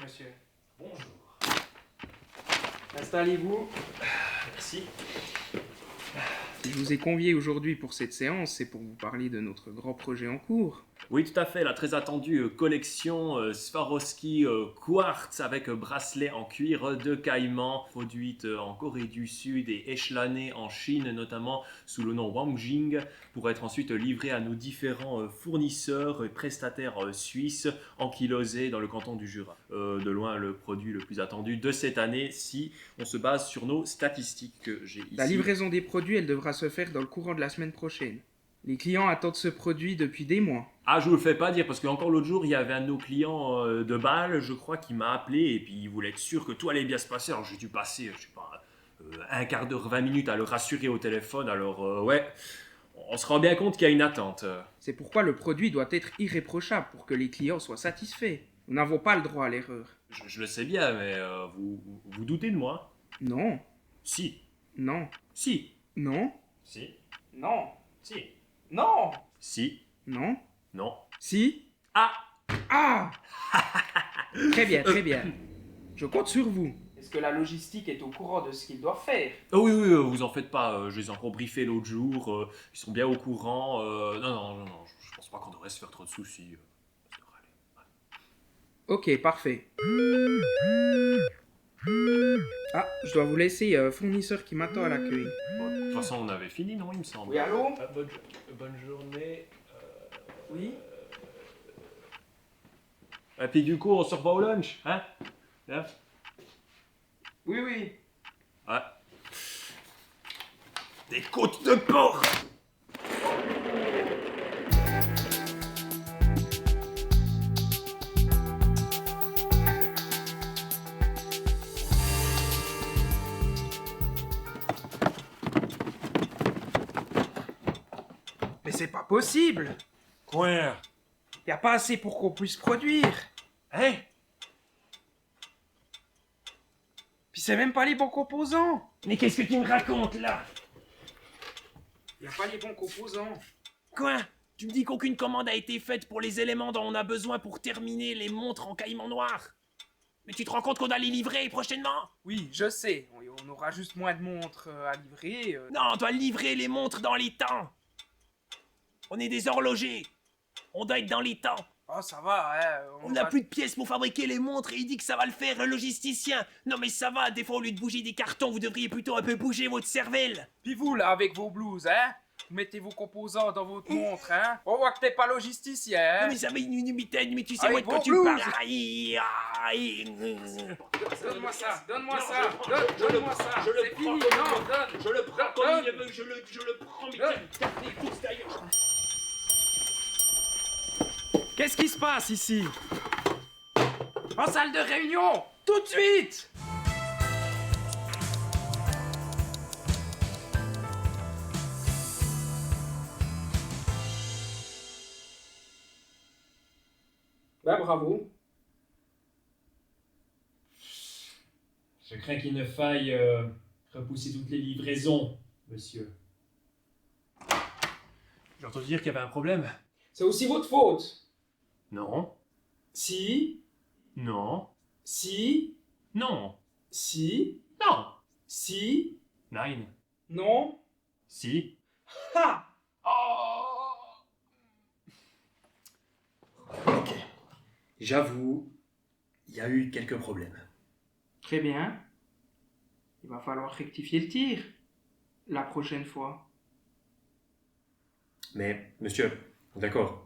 monsieur. Bonjour. Installez-vous. Merci. Si je vous ai convié aujourd'hui pour cette séance, c'est pour vous parler de notre grand projet en cours. Oui, tout à fait, la très attendue collection Swarovski Quartz avec bracelet en cuir de caïman, produite en Corée du Sud et échelonnée en Chine, notamment sous le nom Wangjing, pour être ensuite livrée à nos différents fournisseurs et prestataires suisses ankylosés dans le canton du Jura. De loin, le produit le plus attendu de cette année, si on se base sur nos statistiques que j'ai ici. La livraison des produits, elle devra se faire dans le courant de la semaine prochaine. Les clients attendent ce produit depuis des mois. Ah, je vous le fais pas dire, parce qu'encore l'autre jour, il y avait un de nos clients de Bâle, je crois, qui m'a appelé, et puis il voulait être sûr que tout allait bien se passer. Alors j'ai dû passer, je sais pas, un quart d'heure, 20 minutes à le rassurer au téléphone. Alors ouais, on se rend bien compte qu'il y a une attente. C'est pourquoi le produit doit être irréprochable pour que les clients soient satisfaits. Nous n'avons pas le droit à l'erreur. Je le sais bien, mais vous doutez de moi? Non, Si. non, Si. non, Si. non, Si. non, Si. non, Non. si, Ah. ah. Très bien, très bien. Je compte sur vous. Est-ce que la logistique est au courant de ce qu'ils doivent faire? Oh oui, oui, vous en faites pas, je les ai encore briefés l'autre jour, ils sont bien au courant. Non, je pense pas qu'on devrait se faire trop de soucis. Ça devrait aller. Ok, parfait. Ah, je dois vous laisser, fournisseur qui m'attend à l'accueil. Bon, de toute façon, on avait fini, non, il me semble. Oui, allô? Bonne journée. Oui? Et puis du coup, on se revoit au lunch, hein? Hein? Oui, oui. Ouais. Des côtes de porc! Mais c'est pas possible! Quoi? Y a pas assez pour qu'on puisse produire! Hein? Puis c'est même pas les bons composants! Mais qu'est-ce que tu me racontes là? Y a pas les bons composants! Quoi? Tu me dis qu'aucune commande a été faite pour les éléments dont on a besoin pour terminer les montres en caïman noir? Mais tu te rends compte qu'on doit les livrer prochainement? Oui, je sais. On aura juste moins de montres à livrer. Non, on doit livrer les montres dans les temps. On est des horlogers. On doit être dans les temps. Oh, ça va, hein. On n'a plus de pièces pour fabriquer les montres et il dit que ça va le faire, le logisticien. Non mais ça va, des fois au lieu de bouger des cartons, vous devriez plutôt un peu bouger votre cervelle. Puis vous, là, avec vos blouses, hein? Vous mettez vos composants dans votre montre, hein? On voit que t'es pas logisticien, hein? Non mais ça va une mitaine, mais tu sais Avec moi de quoi vos tu blouses. parles. Donne-moi ça, donne-moi ça, Je le donne-moi ça. je le C'est prends fini, comme non, il veut. donne. Je le prends Donne. comme il veut, je le prends, mais Donne. t'as des pouces d'ailleurs. Qu'est-ce qui se passe ici? En salle de réunion! Tout de suite! Bah bravo. Je crains qu'il ne faille repousser toutes les livraisons, monsieur. J'ai entendu dire qu'il y avait un problème. C'est aussi votre faute. Non, Si, non, si, non, si, non. si, Nine. non. Si. Ha! Ok. J'avoue, il y a eu quelques problèmes. Très bien. Il va falloir rectifier le tir. La prochaine fois. Mais, monsieur, d'accord.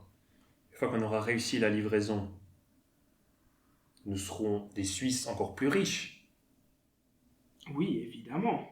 Une fois qu'on aura réussi la livraison, nous serons des Suisses encore plus riches. Oui, évidemment.